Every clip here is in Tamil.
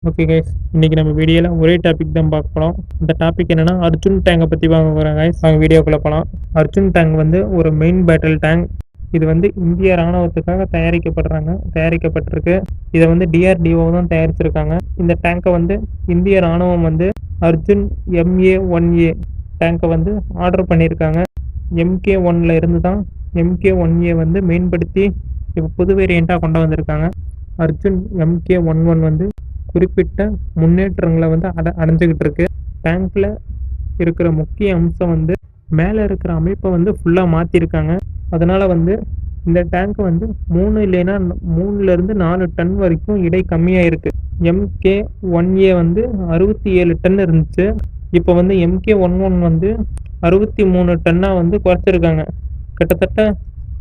ஓகே கைஸ், இன்னைக்கு நம்ம வீடியோவில் ஒரே டாபிக் தான் பார்க்க போகிறோம். இந்த டாபிக் என்னன்னா அர்ஜுன் டேங்கை பற்றி பார்க்க போகிறோம் கைஸ். நாங்கள் வீடியோக்குள்ளே போகலாம். அர்ஜுன் டேங்க் வந்து ஒரு மெயின் பேட்டில் டேங்க். இது வந்து இந்திய ராணுவத்துக்காக தயாரிக்கப்பட்டிருக்கு. இதை வந்து டிஆர்டிஓ தான் தயாரிச்சிருக்காங்க. இந்த டேங்கை வந்து இந்திய ராணுவம் வந்து அர்ஜுன் MA-1A டேங்கை வந்து ஆர்டர் பண்ணியிருக்காங்க. MK-1ல இருந்து தான் MK-1A வந்து மேம்படுத்தி இப்போ புது வேரியண்ட்டாக கொண்டு வந்திருக்காங்க. அர்ஜுன் MK-11 வந்து குறிப்பிட்ட முன்னேற்றங்களை வந்து அடைஞ்சிக்கிட்டு இருக்கு. டேங்க்ல இருக்கிற முக்கிய அம்சம் வந்து மேலே இருக்கிற அமைப்பை வந்து ஃபுல்லாக மாற்றிருக்காங்க. அதனால வந்து இந்த டேங்க் வந்து 3 இல்லைன்னா 3லேருந்து 4 டன் வரைக்கும் இடை கம்மியாக இருக்கு. MK-1A வந்து 67 டன் இருந்துச்சு. இப்போ வந்து MK-11 வந்து 63 டன்னாக வந்து குறைச்சிருக்காங்க. கிட்டத்தட்ட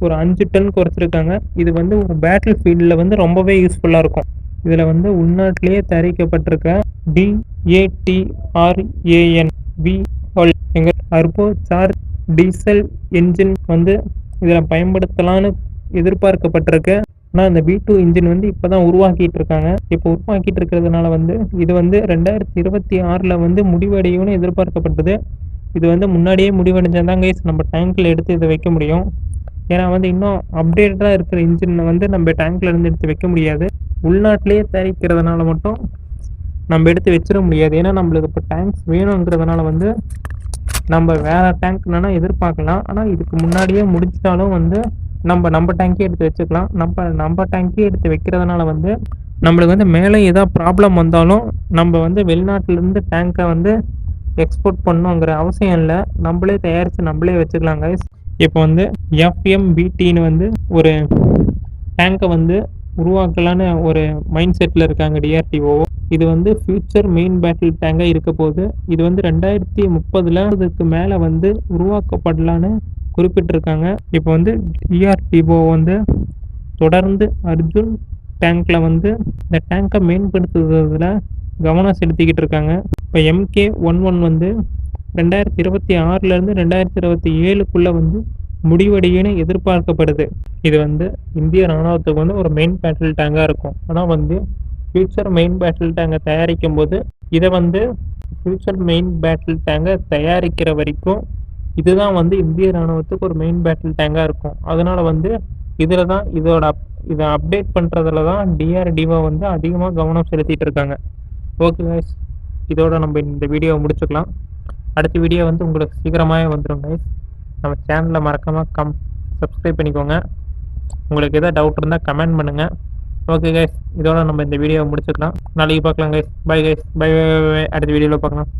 ஒரு 5 டன் குறைச்சிருக்காங்க. இது வந்து ஒரு பேட்டில் ஃபீல்டில் வந்து ரொம்பவே யூஸ்ஃபுல்லாக இருக்கும். இதில் வந்து உள்நாட்டிலேயே தயாரிக்கப்பட்டிருக்க DATRAN V12 எங்கள் டர்போ சார்ஜ் டீசல் என்ஜின் வந்து இதில் பயன்படுத்தலான்னு எதிர்பார்க்கப்பட்டிருக்கு. ஆனால் இந்த V2 இன்ஜின் வந்து இப்போ தான் உருவாக்கிட்டு இருக்காங்க. இப்போ உருவாக்கிட்டு இருக்கிறதுனால வந்து இது வந்து 2026 வந்து முடிவடையும்னு எதிர்பார்க்கப்பட்டது. இது வந்து முன்னாடியே முடிவடைஞ்சாதான் கைஸ் நம்ம டேங்க்கில் எடுத்து இதை வைக்க முடியும். ஏன்னா வந்து இன்னும் அப்டேட்டடாக இருக்கிற இன்ஜினை வந்து நம்ம டேங்க்ல இருந்து எடுத்து வைக்க முடியாது. உள்நாட்டிலேயே தயாரிக்கிறதுனால மட்டும் நம்ம எடுத்து வச்சிட முடியாது. ஏன்னா நம்மளுக்கு இப்போ டேங்க்ஸ் வேணுங்கிறதுனால வந்து நம்ம வேறு டேங்க்னா எதிர்பார்க்கலாம். ஆனால் இதுக்கு முன்னாடியே முடிச்சிட்டாலும் வந்து நம்ம டேங்கே எடுத்து வச்சுக்கலாம். நம்ம டேங்கே எடுத்து வைக்கிறதுனால வந்து நம்மளுக்கு வந்து மேலே ஏதாவது ப்ராப்ளம் வந்தாலும் நம்ம வந்து வெளிநாட்டிலேருந்து டேங்கை வந்து எக்ஸ்போர்ட் பண்ணுங்கிற அவசியம் இல்லை. நம்மளே தயாரித்து நம்மளே வச்சுக்கலாம் கைஸ். இப்போ வந்து FMBTன்னு வந்து ஒரு டேங்கை வந்து உருவாக்கலான்னு ஒரு மைண்ட் செட்டில் இருக்காங்க DRDO. இது வந்து ஃபியூச்சர் மெயின் பேட்டில் டேங்காக இருக்க போது. இது வந்து 2030 அதுக்கு மேலே வந்து உருவாக்கப்படலான்னு குறிப்பிட்டிருக்காங்க. இப்போ வந்து DRDO வந்து தொடர்ந்து அர்ஜுன் டேங்க்ல வந்து இந்த டேங்கை மேம்படுத்துறதுல கவனம் செலுத்திக்கிட்டு இருக்காங்க. இப்போ MK-11 வந்து 2026 2027 வந்து முடிவடையும்னு எதிர்பார்க்கப்படுது. இது வந்து இந்திய ராணுவத்துக்கு வந்து ஒரு மெயின் பேட்டில் டேங்காக இருக்கும். ஆனால் வந்து ஃபியூச்சர் மெயின் பேட்டில் டேங்கை தயாரிக்கும் போது இதை வந்து ஃபியூச்சர் மெயின் பேட்டில் டேங்கை தயாரிக்கிற வரைக்கும் இதுதான் வந்து இந்திய ராணுவத்துக்கு ஒரு மெயின் பேட்டில் டேங்காக இருக்கும். அதனால வந்து இதில் தான் இதை அப்டேட் பண்ணுறதுல தான் DRDO வந்து அதிகமாக கவனம் செலுத்திட்டு இருக்காங்க. ஓகே கைஸ், இதோட நம்ம இந்த வீடியோவை முடிச்சுக்கலாம். அடுத்த வீடியோ வந்து உங்களுக்கு சீக்கிரமாகவே வந்துடும் கைஸ். நம்ம சேனலில் மறக்காமல் சப்ஸ்கிரைப் பண்ணிக்கோங்க. உங்களுக்கு எதாவது டவுட் இருந்தால் கமெண்ட் பண்ணுங்கள். ஓகே கைஸ், இதோட நம்ம இந்த வீடியோவை முடிச்சுக்கலாம். நாளைக்கு பார்க்கலாம் கைஸ். Bye guys, by. அடுத்த வீடியோவில் பார்க்கலாம்.